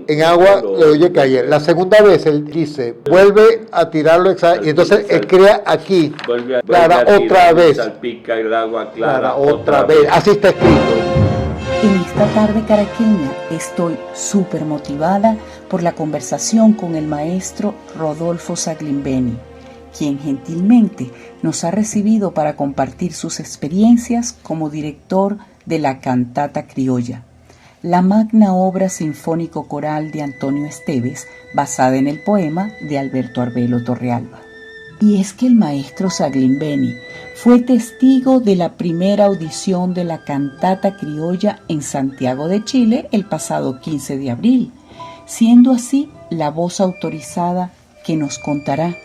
En agua le oye caer. La segunda vez él dice, vuelve a tirarlo y entonces él crea aquí, Clara, otra vez. Salpica el agua Clara, otra vez. Así está escrito. En esta tarde caraqueña estoy súper motivada por la conversación con el maestro Rodolfo Saglimbeni, quien gentilmente nos ha recibido para compartir sus experiencias como director de la Cantata Criolla, la magna obra sinfónico-coral de Antonio Esteves, basada en el poema de Alberto Arbelo Torrealba. Y es que el maestro Saglimbeni fue testigo de la primera audición de la Cantata Criolla en Santiago de Chile el pasado 15 de abril, siendo así la voz autorizada que nos contará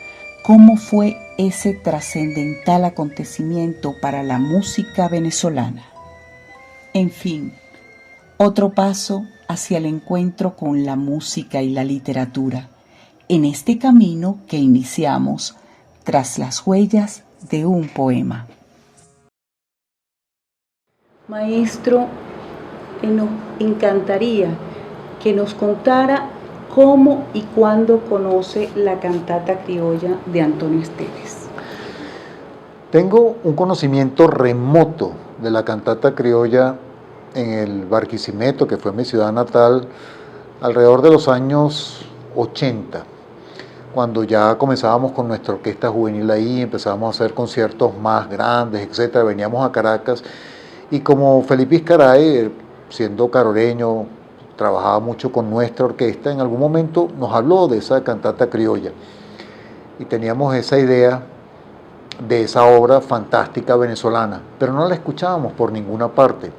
cómo fue ese trascendental acontecimiento para la música venezolana. En fin, otro paso hacia el encuentro con la música y la literatura, en este camino que iniciamos tras las huellas de un poema. Maestro, nos encantaría que nos contara cómo y cuándo conoce la Cantata Criolla de Antonio Esteves. Tengo un conocimiento remoto de la Cantata Criolla en el Barquisimeto, que fue mi ciudad natal, alrededor de los años 80, cuando ya comenzábamos con nuestra orquesta juvenil ahí, empezábamos a hacer conciertos más grandes, etcétera. Veníamos a Caracas y como Felipe Iscaray, siendo caroreño, trabajaba mucho con nuestra orquesta, en algún momento nos habló de esa cantata criolla y teníamos esa idea de esa obra fantástica venezolana, pero no la escuchábamos por ninguna parte.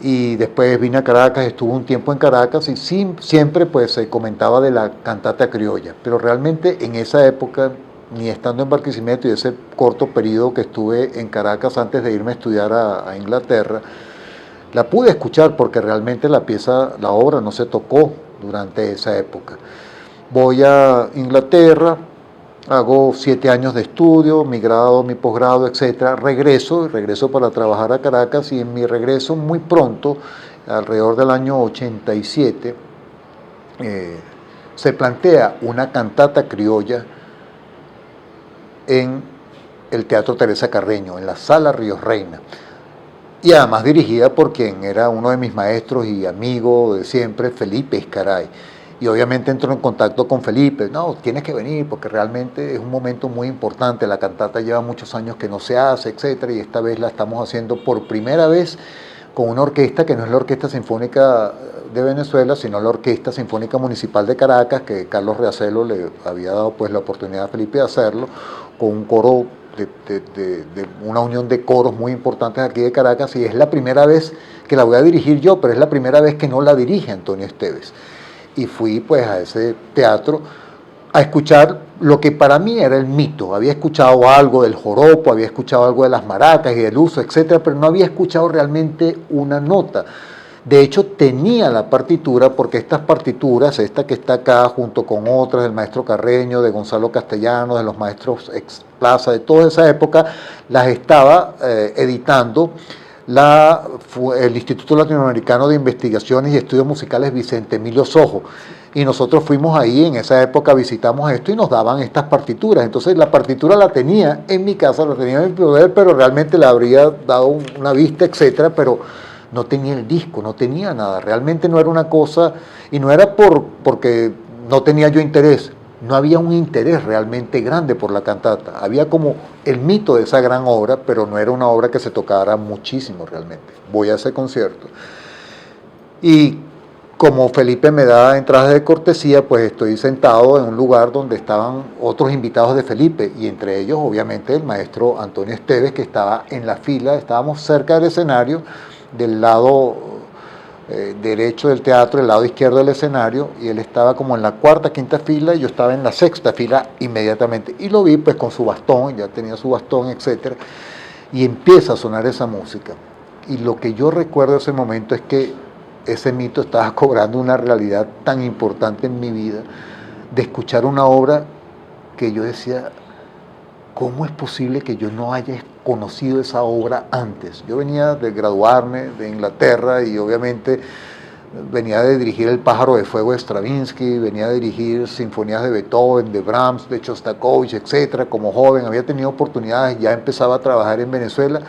Y después vine a Caracas, estuve un tiempo en Caracas y siempre pues se comentaba de la cantata criolla, pero realmente en esa época, ni estando en Barquisimeto y ese corto periodo que estuve en Caracas antes de irme a estudiar a Inglaterra, la pude escuchar porque realmente la obra no se tocó durante esa época. Voy a Inglaterra, hago 7 años de estudio, mi grado, mi posgrado, etcétera. Regreso para trabajar a Caracas y en mi regreso muy pronto, alrededor del año 87, se plantea una cantata criolla en el Teatro Teresa Carreño, en la Sala Ríos Reina. Y además dirigida por quien era uno de mis maestros y amigo de siempre, Felipe Iscaray. Y obviamente entro en contacto con Felipe, no, tienes que venir porque realmente es un momento muy importante, la cantata lleva muchos años que no se hace, etcétera, y esta vez la estamos haciendo por primera vez con una orquesta que no es la Orquesta Sinfónica de Venezuela, sino la Orquesta Sinfónica Municipal de Caracas, que Carlos Riacello le había dado pues la oportunidad a Felipe de hacerlo, con un coro de una unión de coros muy importantes aquí de Caracas, y es la primera vez que la voy a dirigir yo, pero es la primera vez que no la dirige Antonio Esteves. Y fui pues a ese teatro a escuchar lo que para mí era el mito. Había escuchado algo del joropo, había escuchado algo de las maracas y del uso, etcétera, pero no había escuchado realmente una nota. De hecho, tenía la partitura, porque estas partituras, esta que está acá, junto con otras del maestro Carreño, de Gonzalo Castellano, de los maestros ex Plaza, de toda esa época, las estaba editando el Instituto Latinoamericano de Investigaciones y Estudios Musicales Vicente Emilio Sojo. Y nosotros fuimos ahí, en esa época visitamos esto y nos daban estas partituras. Entonces la partitura la tenía en mi casa, la tenía en mi poder, pero realmente le habría dado una vista, etcétera, pero no tenía el disco, no tenía nada. Realmente no era una cosa, y no era porque no tenía yo interés. No había un interés realmente grande por la cantata. Había como el mito de esa gran obra, pero no era una obra que se tocara muchísimo realmente. Voy a ese concierto. Y como Felipe me da entradas de cortesía, pues estoy sentado en un lugar donde estaban otros invitados de Felipe, y entre ellos obviamente el maestro Antonio Esteves, que estaba en la fila, estábamos cerca del escenario, del lado derecho del teatro, el lado izquierdo del escenario, y él estaba como en la cuarta, quinta fila, y yo estaba en la sexta fila inmediatamente, y lo vi pues con su bastón, ya tenía su bastón, etcétera, y empieza a sonar esa música, y lo que yo recuerdo de ese momento es que ese mito estaba cobrando una realidad tan importante en mi vida, de escuchar una obra que yo decía, ¿cómo es posible que yo no haya conocido esa obra antes? Yo venía de graduarme de Inglaterra y obviamente venía de dirigir El pájaro de fuego de Stravinsky, venía de dirigir sinfonías de Beethoven, de Brahms, de Shostakovich, etcétera. Como joven había tenido oportunidades, ya empezaba a trabajar en Venezuela.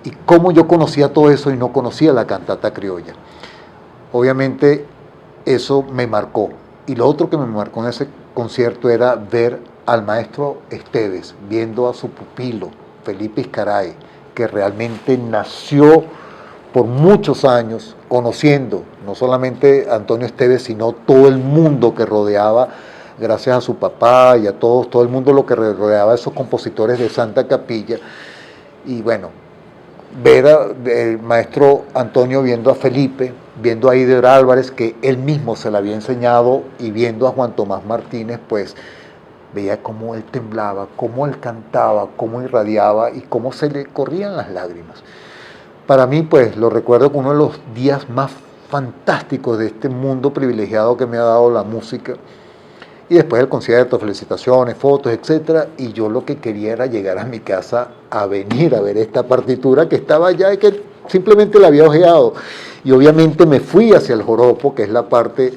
Y cómo yo conocía todo eso y no conocía la cantata criolla. Obviamente eso me marcó. Y lo otro que me marcó en ese concierto era ver al maestro Esteves, viendo a su pupilo, Felipe Izcaray, que realmente nació por muchos años conociendo no solamente a Antonio Esteves, sino todo el mundo que rodeaba, gracias a su papá y a todos, todo el mundo lo que rodeaba a esos compositores de Santa Capilla. Y bueno, ver al maestro Antonio viendo a Felipe, viendo a Ider Álvarez, que él mismo se le había enseñado, y viendo a Juan Tomás Martínez, pues veía cómo él temblaba, cómo él cantaba, cómo irradiaba y cómo se le corrían las lágrimas. Para mí, pues, lo recuerdo como uno de los días más fantásticos de este mundo privilegiado que me ha dado la música. Y después del concierto, felicitaciones, fotos, etcétera, y yo lo que quería era llegar a mi casa a venir a ver esta partitura que estaba allá y que simplemente la había ojeado. Y obviamente me fui hacia el joropo, que es la parte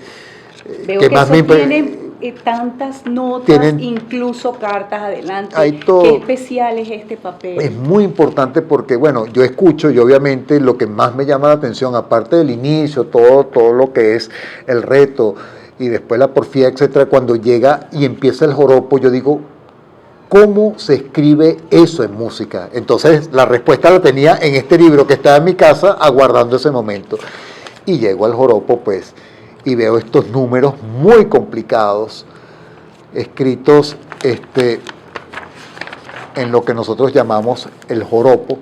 que más me tiene tantas notas, incluso cartas adelante. Qué especial es este papel. Es muy importante porque, bueno, yo escucho y obviamente lo que más me llama la atención, aparte del inicio, todo lo que es el reto, y después la porfía, etcétera, cuando llega y empieza el joropo, yo digo, ¿cómo se escribe eso en música? Entonces, la respuesta la tenía en este libro que estaba en mi casa, aguardando ese momento. Y llego al joropo, pues, y veo estos números muy complicados, escritos en lo que nosotros llamamos el joropo,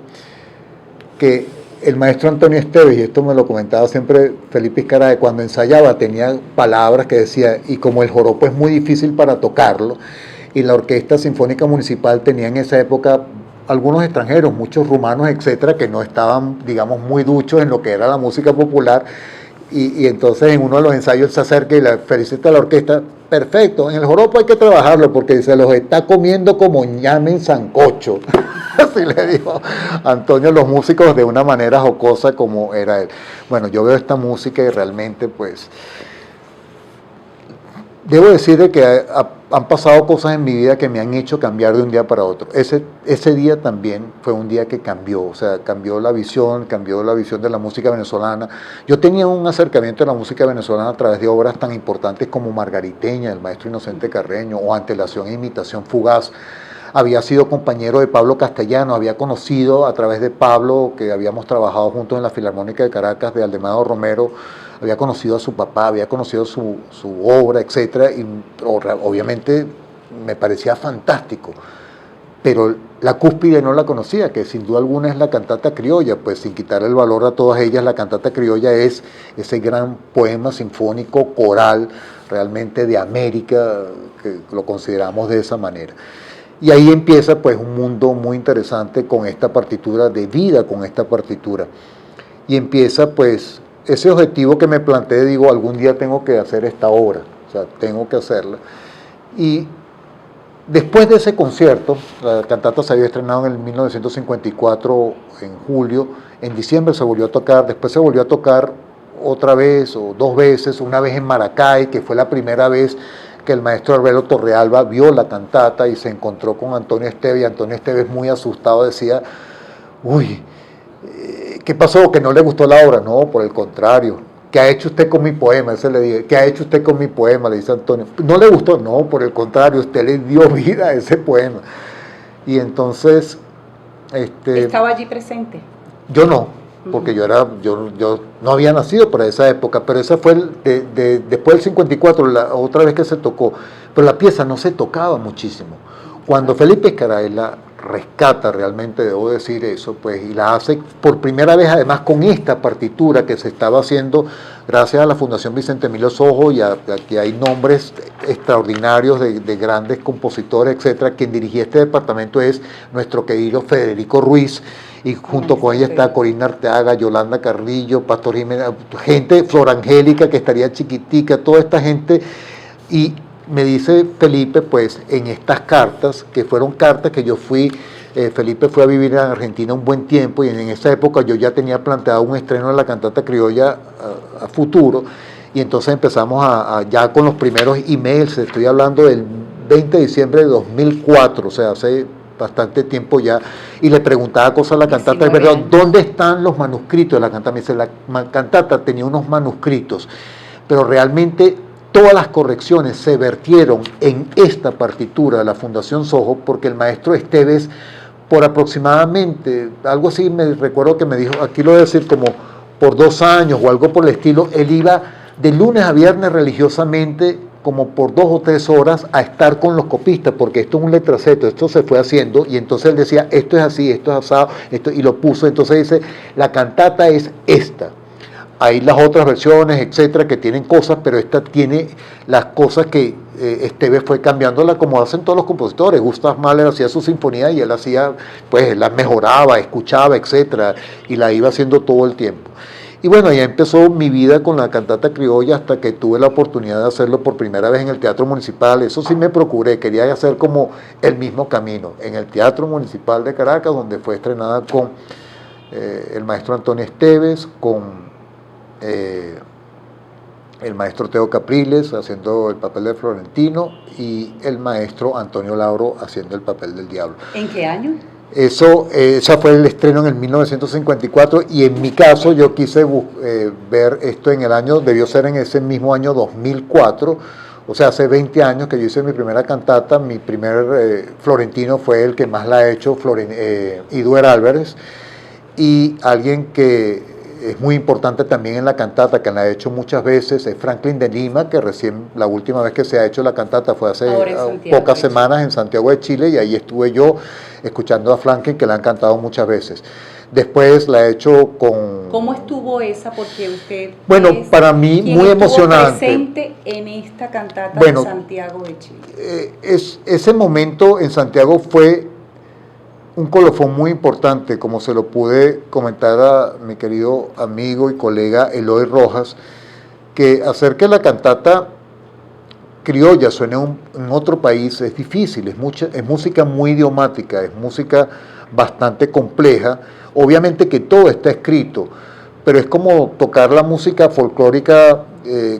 que el maestro Antonio Esteves, y esto me lo comentaba siempre Felipe Izcaray, cuando ensayaba tenía palabras que decía, y como el joropo es muy difícil para tocarlo, y la Orquesta Sinfónica Municipal tenía en esa época algunos extranjeros, muchos rumanos, etcétera, que no estaban, digamos, muy duchos en lo que era la música popular, y entonces en uno de los ensayos se acerca y le felicita a la orquesta, perfecto, en el joropo hay que trabajarlo porque se los está comiendo como ñame en sancocho. Así le dijo Antonio a los músicos de una manera jocosa como era él. Bueno, yo veo esta música y realmente pues debo decir de que han pasado cosas en mi vida que me han hecho cambiar de un día para otro. Ese día también fue un día que cambió, o sea, cambió la visión de la música venezolana. Yo tenía un acercamiento a la música venezolana a través de obras tan importantes como Margariteña, el maestro Inocente Carreño, o Antelación e Imitación Fugaz. Había sido compañero de Pablo Castellano, había conocido a través de Pablo, que habíamos trabajado juntos en la Filarmónica de Caracas, de Aldemado Romero, había conocido a su papá, había conocido su obra, etcétera, y obviamente me parecía fantástico. Pero la cúspide no la conocía, que sin duda alguna es la cantata criolla, pues sin quitar el valor a todas ellas, la cantata criolla es ese gran poema sinfónico coral, realmente de América, que lo consideramos de esa manera. Y ahí empieza pues un mundo muy interesante con esta partitura, de vida con esta partitura. Y empieza pues ese objetivo que me planteé, digo, algún día tengo que hacer esta obra, o sea, tengo que hacerla. Y después de ese concierto, la cantata se había estrenado en el 1954, en julio, en diciembre se volvió a tocar, después se volvió a tocar otra vez o dos veces, una vez en Maracay, que fue la primera vez que el maestro Arbelo Torrealba vio la cantata y se encontró con Antonio Esteves, y Antonio Esteves muy asustado decía, uy, ¿qué pasó? ¿Que no le gustó la obra? No, por el contrario. ¿Qué ha hecho usted con mi poema? Ese le dije, ¿qué ha hecho usted con mi poema? Le dice Antonio. ¿No le gustó? No, por el contrario, usted le dio vida a ese poema. Y entonces... ¿Estaba allí presente? Yo no, porque yo no había nacido para esa época, pero esa fue después del 54, la otra vez que se tocó. Pero la pieza no se tocaba muchísimo. Cuando Felipe Izcaray la rescata, realmente debo decir eso, pues, y la hace por primera vez además con esta partitura que se estaba haciendo gracias a la Fundación Vicente Emilio Sojo, y aquí hay nombres extraordinarios de grandes compositores, etcétera. Quien dirigía este departamento es nuestro querido Federico Ruiz, y junto con ella está Corina Arteaga, Yolanda Carrillo, Pastor Jiménez, gente, Flor Angélica, que estaría chiquitica, toda esta gente. Y me dice Felipe, pues en estas cartas, que fueron cartas que yo fui, Felipe fue a vivir en Argentina un buen tiempo y en esa época yo ya tenía planteado un estreno de la cantata criolla a futuro, y entonces empezamos ya con los primeros emails, estoy hablando del 20 de diciembre de 2004, o sea, hace bastante tiempo ya, y le preguntaba cosas a la cantata, es verdad, ¿dónde están los manuscritos de la cantata? Me dice, la cantata tenía unos manuscritos, pero realmente todas las correcciones se vertieron en esta partitura de la Fundación Sojo, porque el maestro Esteves, por aproximadamente, algo así, me recuerdo que me dijo, aquí lo voy a decir, como por 2 años o algo por el estilo, él iba de lunes a viernes religiosamente, como por 2 o 3 horas, a estar con los copistas, porque esto es un letraceto, esto se fue haciendo, y entonces él decía, esto es así, esto es asado, esto, y lo puso, entonces dice, la cantata es esta. Hay las otras versiones, etcétera, que tienen cosas, pero esta tiene las cosas que Esteves fue cambiándola como hacen todos los compositores. Gustav Mahler hacía su sinfonía y él hacía, pues, las mejoraba, escuchaba, etcétera, y la iba haciendo todo el tiempo. Y bueno, ya empezó mi vida con la cantata criolla hasta que tuve la oportunidad de hacerlo por primera vez en el Teatro Municipal. Eso sí me procuré, quería hacer como el mismo camino, en el Teatro Municipal de Caracas, donde fue estrenada con el maestro Antonio Esteves, con el maestro Teo Capriles haciendo el papel de Florentino y el maestro Antonio Lauro haciendo el papel del Diablo. ¿En qué año? Ese fue el estreno en el 1954 y en mi caso yo quise ver esto en el año, debió ser en ese mismo año 2004, o sea, hace 20 años que yo hice mi primera cantata. Mi primer Florentino fue el que más la ha hecho, Iduer Álvarez, y alguien que es muy importante también en la cantata, que la ha hecho muchas veces, es Franklin de Lima, que recién, la última vez que se ha hecho la cantata fue hace pocas semanas en Santiago de Chile, y ahí estuve yo escuchando a Franklin, que la han cantado muchas veces. Después la he hecho con... ¿Cómo estuvo esa? Porque usted... Bueno, para mí muy emocionante. Presente en esta cantata en Santiago de Chile. Ese momento en Santiago fue un colofón muy importante, como se lo pude comentar a mi querido amigo y colega Eloy Rojas, que hacer que la cantata criolla suene en otro país es difícil, es música muy idiomática, es música bastante compleja. Obviamente que todo está escrito, pero es como tocar la música folclórica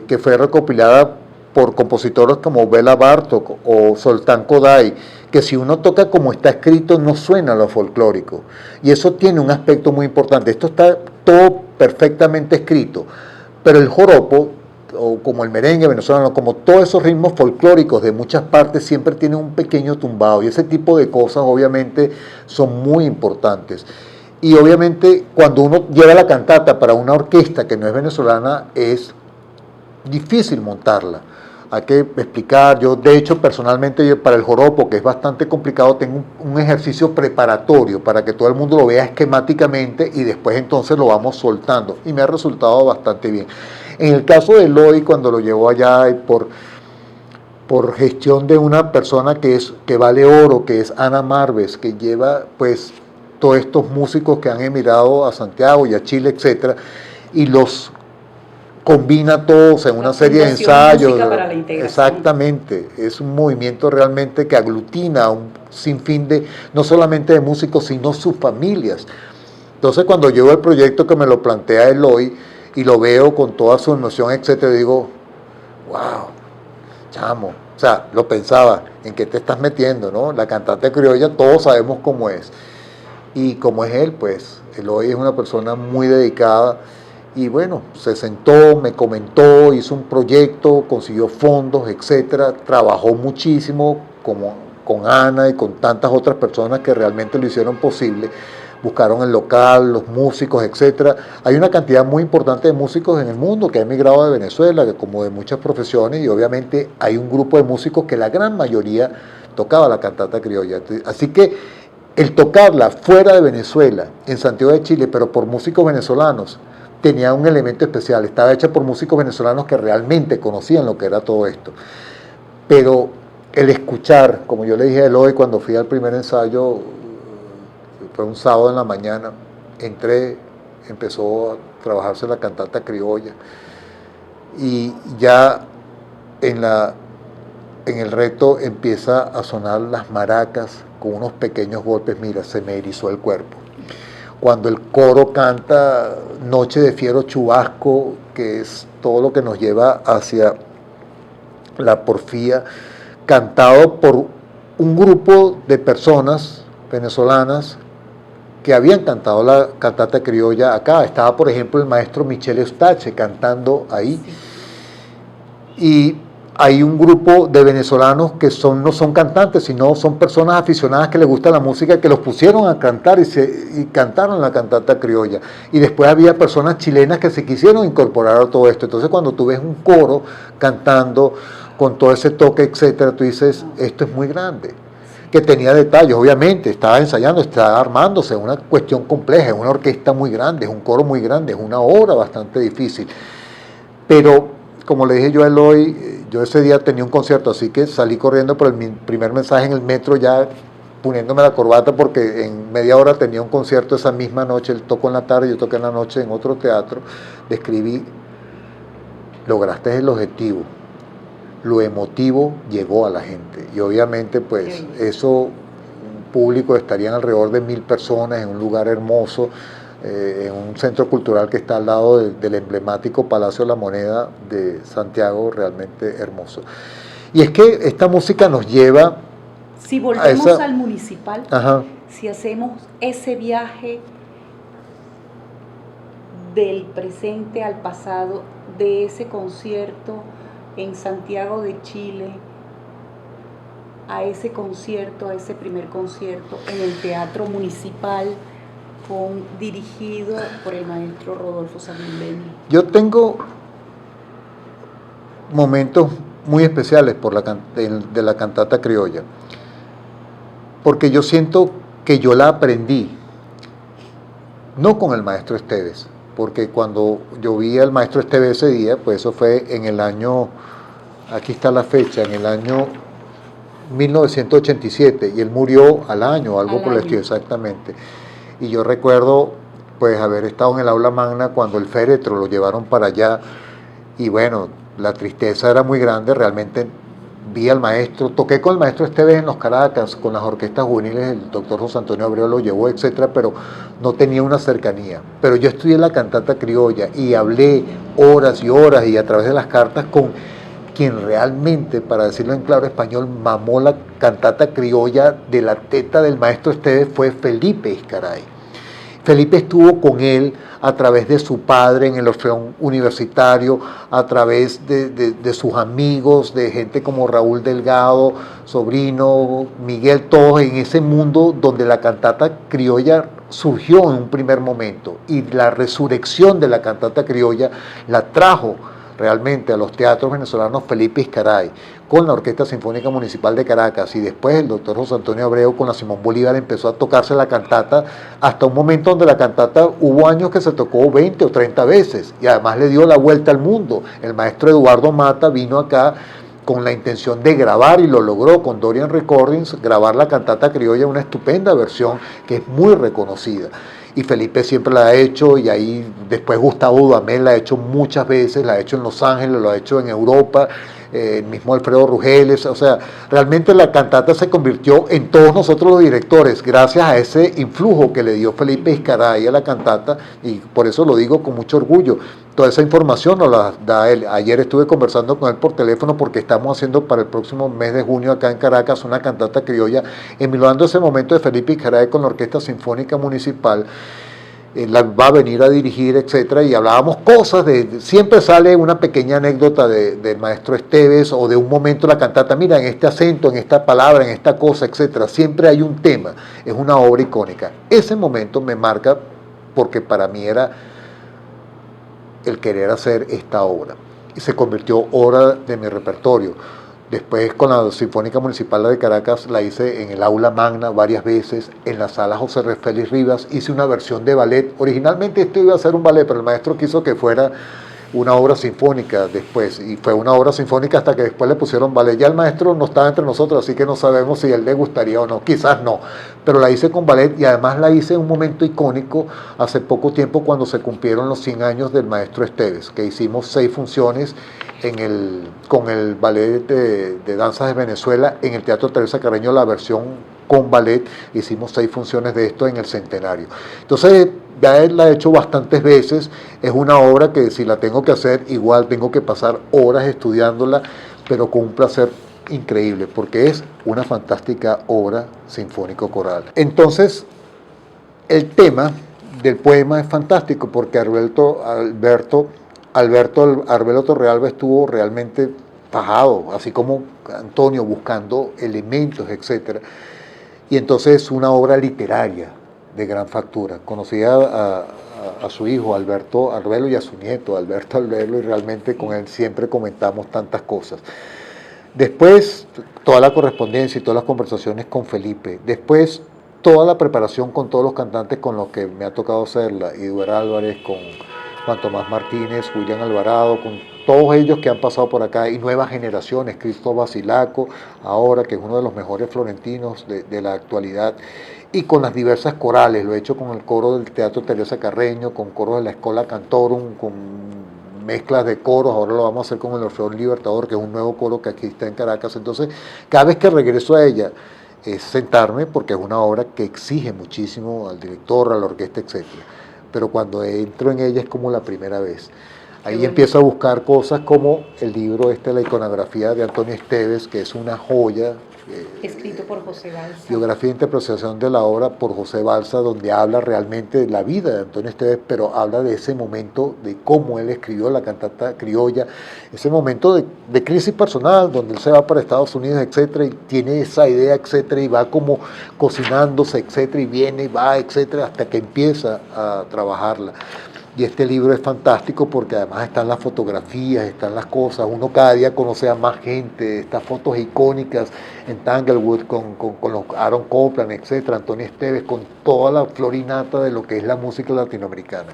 que fue recopilada por compositores como Bela Bartók o Zoltán Kodály, que si uno toca como está escrito no suena a lo folclórico, y eso tiene un aspecto muy importante. Esto está todo perfectamente escrito, pero el joropo, o como el merengue venezolano, como todos esos ritmos folclóricos de muchas partes, siempre tienen un pequeño tumbado, y ese tipo de cosas obviamente son muy importantes. Y obviamente cuando uno lleva la cantata para una orquesta que no es venezolana, es difícil montarla. Hay que explicar, yo de hecho personalmente para el joropo, que es bastante complicado, tengo un ejercicio preparatorio para que todo el mundo lo vea esquemáticamente y después entonces lo vamos soltando, y me ha resultado bastante bien. En el caso de Eloy, cuando lo llevó allá y por gestión de una persona que vale oro, que es Ana Marves, que lleva pues todos estos músicos que han emigrado a Santiago y a Chile, etcétera, y los combina todos en una serie de ensayos. Para la exactamente, es un movimiento realmente que aglutina a un sinfín de, no solamente de músicos, sino sus familias. Entonces cuando llevo el proyecto que me lo plantea Eloy y lo veo con toda su emoción, etcétera, digo, wow, chamo, o sea, lo pensaba, ¿en qué te estás metiendo, no? La cantante criolla, todos sabemos cómo es. Y como es él, pues, Eloy es una persona muy dedicada. Y bueno, se sentó, me comentó, hizo un proyecto, consiguió fondos, etcétera, trabajó muchísimo como con Ana y con tantas otras personas que realmente lo hicieron posible. Buscaron el local, los músicos, etcétera. Hay una cantidad muy importante de músicos en el mundo que han emigrado de Venezuela, como de muchas profesiones, y obviamente hay un grupo de músicos que la gran mayoría tocaba la cantata criolla. Así que el tocarla fuera de Venezuela, en Santiago de Chile, pero por músicos venezolanos, tenía un elemento especial. Estaba hecha por músicos venezolanos que realmente conocían lo que era todo esto. Pero el escuchar, como yo le dije a Eloy cuando fui al primer ensayo, fue un sábado en la mañana, entré, empezó a trabajarse la cantata criolla, y ya en en el reto empieza a sonar las maracas con unos pequeños golpes, mira, se me erizó el cuerpo. Cuando el coro canta Noche de fiero chubasco, que es todo lo que nos lleva hacia la porfía, cantado por un grupo de personas venezolanas que habían cantado la cantata criolla acá. Estaba, por ejemplo, el maestro Michel Eustache cantando ahí. Y hay un grupo de venezolanos que no son cantantes, sino son personas aficionadas que les gusta la música, que los pusieron a cantar y cantaron la cantata criolla. Y después había personas chilenas que se quisieron incorporar a todo esto. Entonces, cuando tú ves un coro cantando con todo ese toque, etcétera, tú dices, esto es muy grande. Que tenía detalles, obviamente, estaba ensayando, estaba armándose, es una cuestión compleja, es una orquesta muy grande, es un coro muy grande, es una obra bastante difícil. Pero, como le dije yo a Eloy, yo ese día tenía un concierto, así que salí corriendo por el primer mensaje en el metro, ya poniéndome la corbata, porque en media hora tenía un concierto esa misma noche, él tocó en la tarde, yo toqué en la noche en otro teatro. Le escribí, lograste el objetivo. Lo emotivo llegó a la gente y obviamente pues eso, un público estarían alrededor de 1000 personas en un lugar hermoso, en un centro cultural que está al lado del emblemático Palacio de la Moneda de Santiago, realmente hermoso. Y es que esta música nos lleva... Si volvemos al municipal, ajá, si hacemos ese viaje del presente al pasado, de ese concierto en Santiago de Chile, a ese concierto, a ese primer concierto en el Teatro Municipal, dirigido por el maestro Rodolfo Saglimbeni. Yo tengo momentos muy especiales de la cantata criolla, porque yo siento que yo la aprendí, no con el maestro Esteves, porque cuando yo vi al maestro Esteves ese día, pues eso fue en el año, aquí está la fecha, en el año 1987, y él murió al año, algo por el estilo, exactamente. Y yo recuerdo pues haber estado en el aula magna cuando el féretro lo llevaron para allá, y bueno, la tristeza era muy grande. Realmente vi al maestro, toqué con el maestro Esteves en los Caracas, con las orquestas juveniles, el doctor José Antonio Abreu lo llevó, etcétera, pero no tenía una cercanía. Pero yo estudié la cantata criolla y hablé horas y horas y a través de las cartas con quien realmente, para decirlo en claro español, mamó la cantata criolla de la teta del maestro Esteves, fue Felipe Escaray. Felipe estuvo con él a través de su padre en el Orfeón Universitario, a través de sus amigos, de gente como Raúl Delgado, Sobrino, Miguel, todos en ese mundo donde la cantata criolla surgió en un primer momento, y la resurrección de la cantata criolla la trajo realmente a los teatros venezolanos Felipe Escaray, con la Orquesta Sinfónica Municipal de Caracas, y después el doctor José Antonio Abreu con la Simón Bolívar empezó a tocarse la cantata, hasta un momento donde la cantata hubo años que se tocó 20 o 30 veces, y además le dio la vuelta al mundo. El maestro Eduardo Mata vino acá con la intención de grabar, y lo logró con Dorian Recordings, grabar la cantata criolla, una estupenda versión que es muy reconocida. Y Felipe siempre la ha hecho, y ahí después Gustavo Dudamel la ha hecho muchas veces, la ha hecho en Los Ángeles, lo ha hecho en Europa, el mismo Alfredo Rugeles. O sea, realmente la cantata se convirtió en todos nosotros los directores, gracias a ese influjo que le dio Felipe Escaray a la cantata, y por eso lo digo con mucho orgullo. Toda esa información nos la da él. Ayer estuve conversando con él por teléfono porque estamos haciendo para el próximo mes de junio acá en Caracas una cantata criolla, emulando ese momento de Felipe Escaray con la Orquesta Sinfónica Municipal. Él va a venir a dirigir, etcétera, y hablábamos cosas siempre sale una pequeña anécdota del maestro Esteves, o de un momento de la cantata, mira, en este acento, en esta palabra, en esta cosa, etcétera. Siempre hay un tema, es una obra icónica. Ese momento me marca porque para mí era el querer hacer esta obra, y se convirtió obra de mi repertorio. Después con la Sinfónica Municipal de Caracas la hice en el aula magna varias veces, en la sala José Félix Rivas hice una versión de ballet. Originalmente esto iba a ser un ballet, pero el maestro quiso que fuera una obra sinfónica después, y fue una obra sinfónica hasta que después le pusieron ballet. Ya el maestro no estaba entre nosotros, así que no sabemos si a él le gustaría o no, quizás no, pero la hice con ballet, y además la hice en un momento icónico hace poco tiempo, cuando se cumplieron los 100 años del maestro Esteves, que hicimos 6 funciones con el ballet de danzas de Venezuela en el Teatro Teresa Carreño, la versión con ballet. Hicimos 6 funciones de esto en el centenario. Entonces ya la he hecho bastantes veces. Es una obra que si la tengo que hacer, igual tengo que pasar horas estudiándola, pero con un placer increíble, porque es una fantástica obra sinfónico-coral. Entonces, el tema del poema es fantástico, porque Alberto Arbelo Torrealba estuvo realmente fajado, así como Antonio, buscando elementos, etc. Y entonces es una obra literaria de gran factura. Conocí a su hijo Alberto Arbelo y a su nieto Alberto Arbelo, y realmente con él siempre comentamos tantas cosas. Después, toda la correspondencia y todas las conversaciones con Felipe. Después, toda la preparación con todos los cantantes con los que me ha tocado hacerla. Iduer Álvarez, con Juan Tomás Martínez, William Alvarado, con todos ellos que han pasado por acá, y nuevas generaciones, Cristo Basilaco, ahora que es uno de los mejores florentinos de la actualidad, y con las diversas corales. Lo he hecho con el coro del Teatro Teresa Carreño, con coros de la Escola Cantorum, con mezclas de coros. Ahora lo vamos a hacer con el Orfeón Libertador, que es un nuevo coro que aquí está en Caracas. Entonces, cada vez que regreso a ella, es sentarme, porque es una obra que exige muchísimo al director, a la orquesta, etc. Pero cuando entro en ella es como la primera vez. Ahí empiezo a buscar cosas como el libro la iconografía de Antonio Esteves, que es una joya. Escrito por José Balsa. Biografía e interpretación de la obra por José Balsa, donde habla realmente de la vida de Antonio Esteves, pero habla de ese momento, de cómo él escribió la cantata criolla, ese momento de crisis personal, donde él se va para Estados Unidos, etcétera, y tiene esa idea, etcétera, y va como cocinándose, etcétera, y viene, va, etcétera, hasta que empieza a trabajarla. Y este libro es fantástico porque además están las fotografías, están las cosas, uno cada día conoce a más gente, estas fotos icónicas en Tanglewood con los Aaron Copland, etcétera, Antonio Esteves, con toda la florinata de lo que es la música latinoamericana.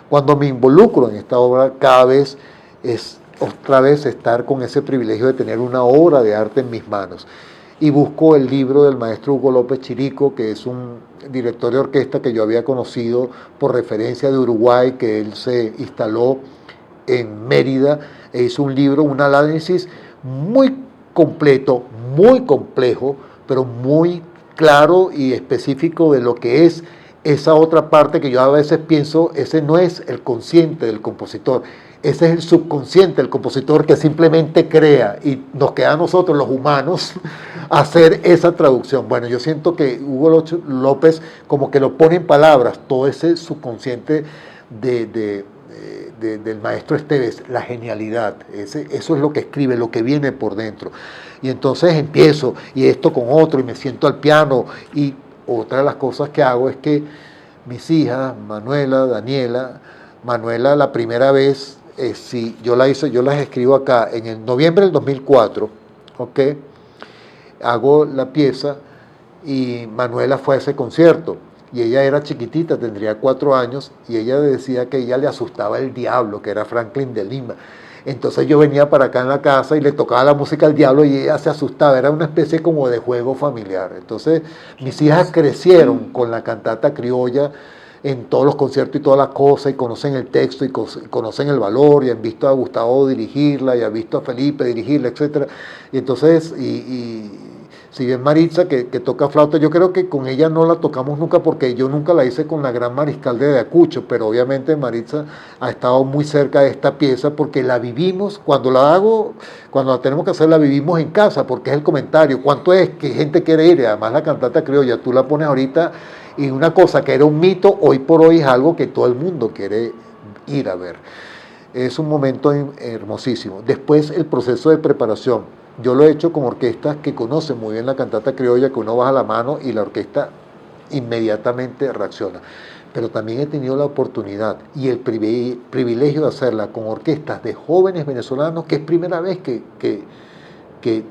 Cuando me involucro en esta obra, cada vez es otra vez estar con ese privilegio de tener una obra de arte en mis manos. Y busco el libro del maestro Hugo López Chirico, que es un director de orquesta que yo había conocido por referencia de Uruguay, que él se instaló en Mérida e hizo un libro, un análisis muy completo, muy complejo, pero muy claro y específico de lo que es esa otra parte que yo a veces pienso, ese no es el consciente del compositor, ese es el subconsciente del compositor, que simplemente crea, y nos queda a nosotros los humanos hacer esa traducción. Bueno, yo siento que Hugo López como que lo pone en palabras, todo ese subconsciente del maestro Esteves, la genialidad, eso es lo que escribe, lo que viene por dentro. Y entonces empiezo, y esto con otro, y me siento al piano, y otra de las cosas que hago es que mis hijas, Manuela, Daniela, Manuela la primera vez, sí, yo las escribo acá en el noviembre del 2004, ¿ok? Hago la pieza y Manuela fue a ese concierto y ella era chiquitita, tendría 4 años, y ella decía que a ella le asustaba el diablo, que era Franklin de Lima. Entonces yo venía para acá en la casa y le tocaba la música al diablo y ella se asustaba, era una especie como de juego familiar. Entonces mis hijas crecieron con la cantata criolla en todos los conciertos y todas las cosas, y conocen el texto y conocen el valor, y han visto a Gustavo dirigirla, y han visto a Felipe dirigirla, etc. Y entonces, si bien Maritza, que toca flauta, yo creo que con ella no la tocamos nunca, porque yo nunca la hice con la gran mariscal de Ayacucho, pero obviamente Maritza ha estado muy cerca de esta pieza, porque la vivimos, cuando la tenemos que hacer, la vivimos en casa, porque es el comentario, cuánto es que gente quiere ir, y además la cantata criolla, tú la pones ahorita, y una cosa que era un mito, hoy por hoy es algo que todo el mundo quiere ir a ver. Es un momento hermosísimo. Después, el proceso de preparación. Yo lo he hecho con orquestas que conocen muy bien la cantata criolla, que uno baja la mano y la orquesta inmediatamente reacciona. Pero también he tenido la oportunidad y el privilegio de hacerla con orquestas de jóvenes venezolanos, que es primera vez que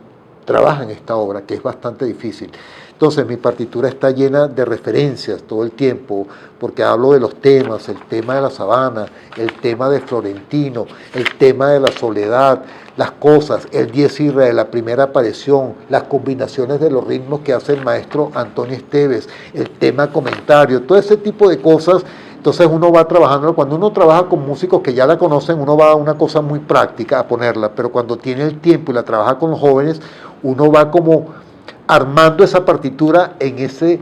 trabajan esta obra, que es bastante difícil. Entonces mi partitura está llena de referencias todo el tiempo, porque hablo de los temas, el tema de la sabana, el tema de Florentino, el tema de la soledad, las cosas, el dies irae de la primera aparición, las combinaciones de los ritmos que hace el maestro Antonio Esteves, el tema comentario, todo ese tipo de cosas Entonces uno va trabajando, cuando uno trabaja con músicos que ya la conocen, uno va a una cosa muy práctica a ponerla, pero cuando tiene el tiempo y la trabaja con los jóvenes, uno va como armando esa partitura en ese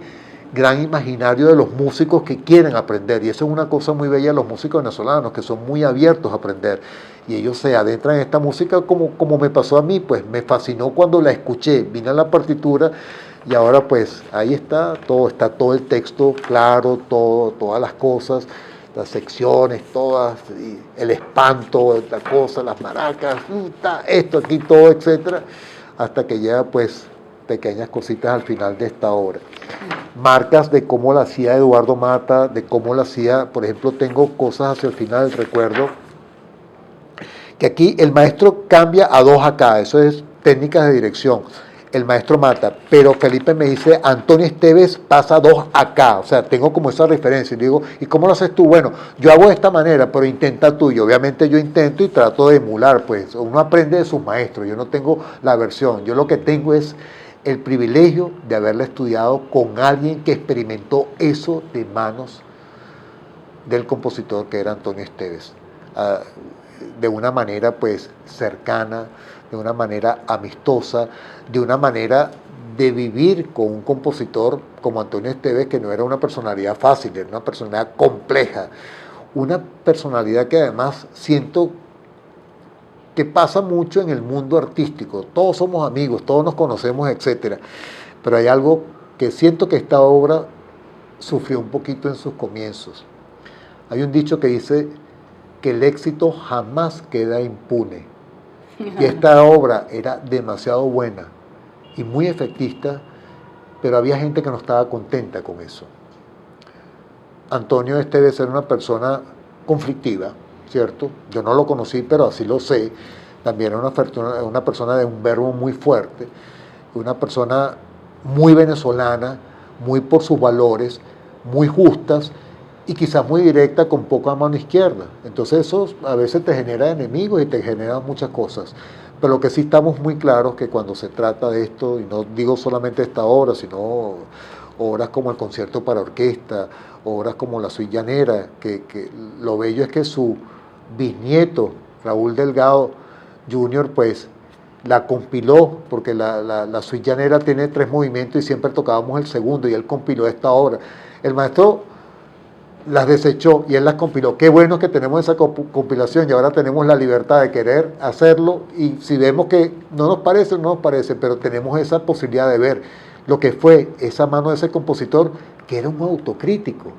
gran imaginario de los músicos que quieren aprender. Y eso es una cosa muy bella de los músicos venezolanos, que son muy abiertos a aprender. Y ellos se adentran en esta música como me pasó a mí, pues me fascinó cuando la escuché, vine a la partitura y ahora pues ahí está todo el texto claro, todas las cosas, las secciones, todas, y el espanto, la cosa, las maracas, esto aquí, todo, etcétera, hasta que llega pues pequeñas cositas al final de esta obra. Marcas de cómo la hacía Eduardo Mata, de cómo la hacía, por ejemplo, tengo cosas hacia el final, recuerdo que aquí el maestro cambia a 2 AK, eso es técnicas de dirección, el maestro Mata, pero Felipe me dice, Antonio Esteves pasa 2AK, o sea, tengo como esa referencia, y digo, ¿y cómo lo haces tú? Bueno, yo hago de esta manera, pero intenta tú, y obviamente yo intento y trato de emular, pues uno aprende de sus maestros, yo no tengo la versión, yo lo que tengo es el privilegio de haberla estudiado con alguien que experimentó eso de manos del compositor que era Antonio Esteves, de una manera pues cercana, de una manera amistosa, de una manera de vivir con un compositor como Antonio Esteves, que no era una personalidad fácil, era una personalidad compleja, una personalidad que además siento que pasa mucho en el mundo artístico. Todos somos amigos, todos nos conocemos, etcétera. Pero hay algo que siento que esta obra sufrió un poquito en sus comienzos. Hay un dicho que dice que el éxito jamás queda impune. Y esta obra era demasiado buena y muy efectista, pero había gente que no estaba contenta con eso. Antonio Esteves era una persona conflictiva, ¿cierto? Yo no lo conocí, pero así lo sé. También era una persona de un verbo muy fuerte, una persona muy venezolana, muy por sus valores, muy justas y quizás muy directa con poca mano izquierda. Entonces eso a veces te genera enemigos y te genera muchas cosas. Pero lo que sí estamos muy claros que cuando se trata de esto, y no digo solamente esta obra, sino obras como el concierto para orquesta, obras como la suite llanera, que lo bello es que su bisnieto, Raúl Delgado Jr., pues la compiló, porque la suite llanera tiene 3 movimientos y siempre tocábamos el segundo, y él compiló esta obra. El maestro las desechó y él las compiló. Qué bueno que tenemos esa compilación y ahora tenemos la libertad de querer hacerlo, y si vemos que no nos parece, no nos parece, pero tenemos esa posibilidad de ver lo que fue esa mano de ese compositor, que era un autocrítico.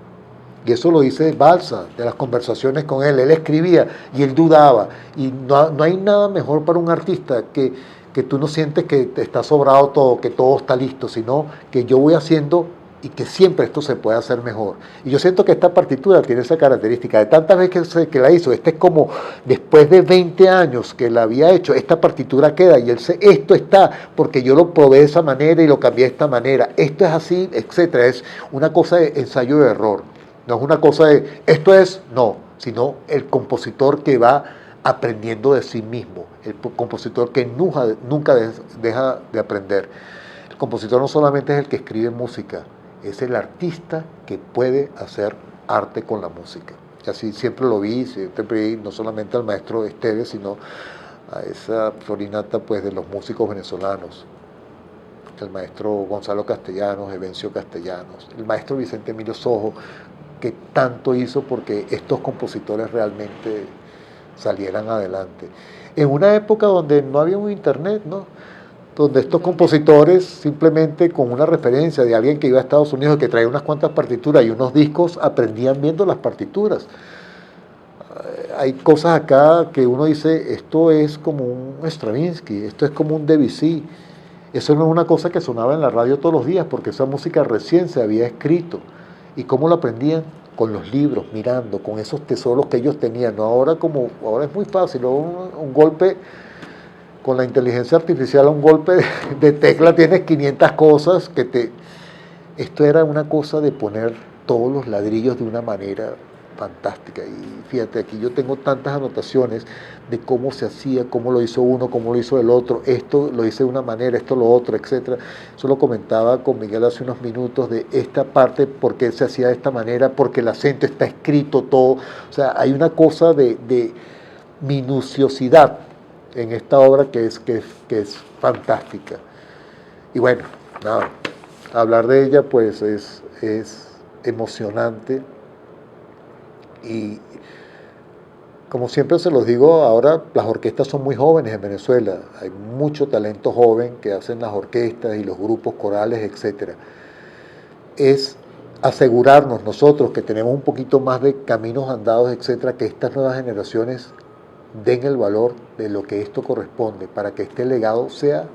Y eso lo dice Balsa, de las conversaciones con él. Él escribía y él dudaba. Y no hay nada mejor para un artista que tú no sientes que te está sobrado todo, que todo está listo, sino que yo voy haciendo y que siempre esto se puede hacer mejor. Y yo siento que esta partitura tiene esa característica. De tantas veces que la hizo, este es como después de 20 años que la había hecho, esta partitura queda y él se, esto está porque yo lo probé de esa manera y lo cambié de esta manera. Esto es así, etcétera. Es una cosa de ensayo de error. No es una cosa de esto es, no, sino el compositor que va aprendiendo de sí mismo, el compositor que nunca deja de aprender. El compositor no solamente es el que escribe música, es el artista que puede hacer arte con la música. Y así siempre lo vi, siempre vi no solamente al maestro Esteves, sino a esa florinata pues, de los músicos venezolanos. El maestro Gonzalo Castellanos, Evencio Castellanos, el maestro Vicente Emilio Sojo, que tanto hizo porque estos compositores realmente salieran adelante. En una época donde no había un internet, ¿no? Donde estos compositores simplemente con una referencia de alguien que iba a Estados Unidos, que traía unas cuantas partituras y unos discos, aprendían viendo las partituras. Hay cosas acá que uno dice, esto es como un Stravinsky, esto es como un Debussy. Eso no es una cosa que sonaba en la radio todos los días, porque esa música recién se había escrito. ¿Y cómo lo aprendían? Con los libros, mirando, con esos tesoros que ellos tenían. ¿No? Ahora es muy fácil, un golpe con la inteligencia artificial, un golpe de tecla, tienes 500 cosas que te... Esto era una cosa de poner todos los ladrillos de una manera fantástica. Y fíjate, aquí yo tengo tantas anotaciones de cómo se hacía, cómo lo hizo uno, cómo lo hizo el otro, esto lo hice de una manera, esto lo otro, etcétera. Eso lo comentaba con Miguel hace unos minutos de esta parte, por qué se hacía de esta manera, porque el acento está escrito todo. O sea, hay una cosa de minuciosidad en esta obra que es fantástica. Y bueno, nada, hablar de ella pues es emocionante. Y como siempre se los digo, ahora las orquestas son muy jóvenes en Venezuela, hay mucho talento joven que hacen las orquestas y los grupos corales, etcétera. Es asegurarnos nosotros que tenemos un poquito más de caminos andados, etcétera, que estas nuevas generaciones den el valor de lo que esto corresponde, para que este legado sea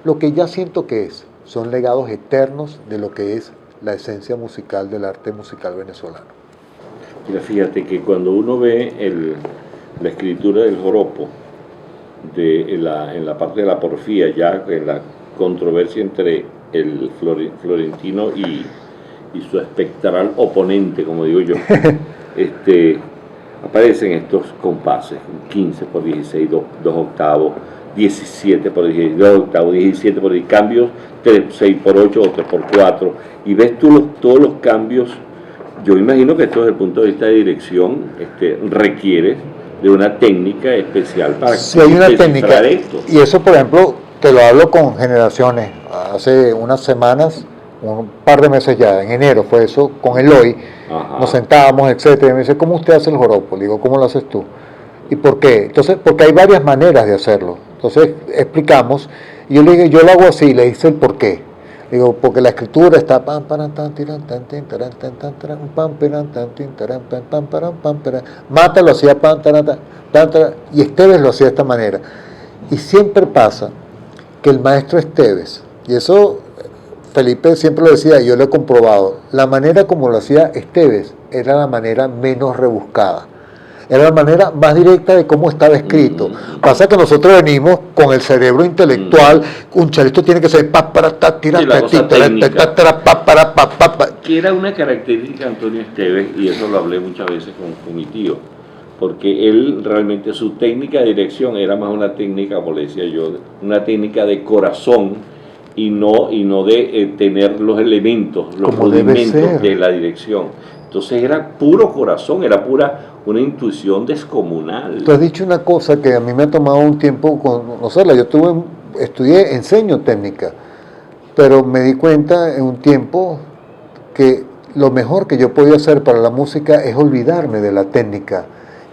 lo que ya siento que es, son legados eternos de lo que es la esencia musical del arte musical venezolano. Mira, fíjate que cuando uno ve la escritura del joropo, en la parte de la porfía, ya en la controversia entre el florentino y su espectral oponente, como digo yo, aparecen estos compases, 15 por 16, 2 octavos, 17 por 16, 2 octavos, 17 por 10, cambios 6 por 8 o 3 por 4, y ves tú todos los cambios. Yo imagino que esto desde el punto de vista de dirección requiere de una técnica especial para sí, hay una técnica, esto. Y eso, por ejemplo, te lo hablo con generaciones. Hace unas semanas, un par de meses ya, en enero fue eso, con Eloy, nos sentábamos, etcétera, y me dice, ¿cómo usted hace el joropo? Le digo, ¿cómo lo haces tú? ¿Y por qué? Entonces, porque hay varias maneras de hacerlo. Entonces, explicamos, y yo le dije, yo lo hago así, le hice el por qué. Digo, porque la escritura está Mata lo hacía y Esteves lo hacía de esta manera. Y siempre pasa que el maestro Esteves, y eso Felipe siempre lo decía, y yo lo he comprobado, la manera como lo hacía Esteves era la manera menos rebuscada. Era la manera más directa de cómo estaba escrito. Pasa que nosotros venimos con el cerebro intelectual, un chelito tiene que ser que era una característica de Antonio Esteves, y eso lo hablé muchas veces con mi tío, porque él realmente su técnica de dirección era más una técnica, como le decía yo, una técnica de corazón y no de tener los elementos, los rudimentos de la dirección. Entonces era puro corazón, era una intuición descomunal. Tú has dicho una cosa que a mí me ha tomado un tiempo conocerla. Yo enseño técnica, pero me di cuenta en un tiempo que lo mejor que yo podía hacer para la música es olvidarme de la técnica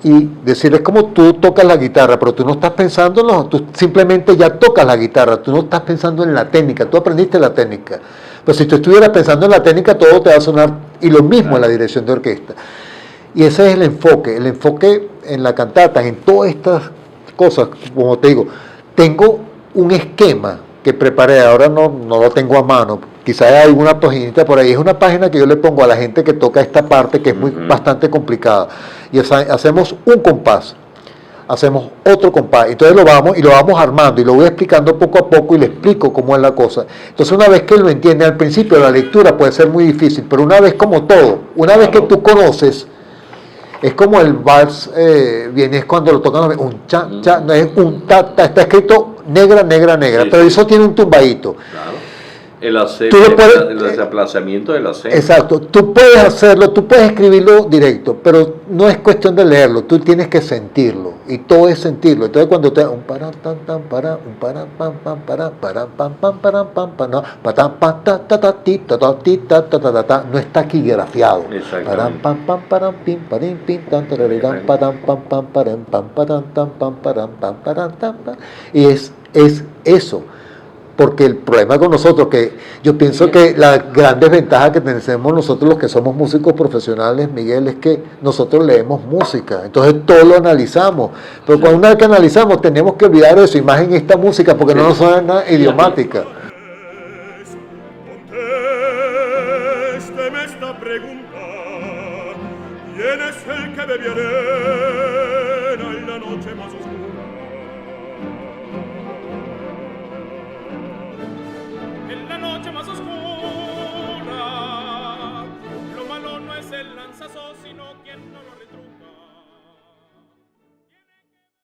y decir, es como tú tocas la guitarra, pero tú no estás pensando tú simplemente ya tocas la guitarra, tú no estás pensando en la técnica, tú aprendiste la técnica. Pero si tú estuvieras pensando en la técnica, todo te va a sonar, y lo mismo en la dirección de orquesta. Y ese es el enfoque en la cantata, en todas estas cosas, como te digo, tengo un esquema que preparé, ahora no lo tengo a mano, quizás hay alguna paginita por ahí, es una página que yo le pongo a la gente que toca esta parte que es bastante complicada, y hacemos un compás, hacemos otro compás, entonces lo vamos armando y lo voy explicando poco a poco y le explico cómo es la cosa. Entonces una vez que él lo entiende, al principio la lectura puede ser muy difícil, pero una vez como todo, una vez que tú conoces, es como el vals, es cuando lo tocan, un cha, cha, no es un ta, ta, está escrito negra, negra, negra, sí, pero eso tiene un tumbadito. Claro. El desplazamiento del acento. Exacto, tú puedes hacerlo, tú puedes escribirlo directo, pero no es cuestión de leerlo, tú tienes que sentirlo, y todo es sentirlo. Entonces cuando te un para tan tan para un para pam pam para pam pam para pam pam no patam pam ta ta ta ti ta ta ti ta ta ta ta no está taquigrafiado. Param pam pam param pim parim pim tan tararán param pam pam param pam param tam pam param pam param tam y es eso. Porque el problema con nosotros, que yo pienso que la gran desventaja que tenemos nosotros los que somos músicos profesionales, Miguel, es que nosotros leemos música, entonces todo lo analizamos, pero cuando una vez que analizamos tenemos que olvidar eso, imagen esta música, porque no nos suena nada idiomática. Contésteme esta pregunta, ¿quién es el que bebiera en la noche más oscura? En la noche más oscura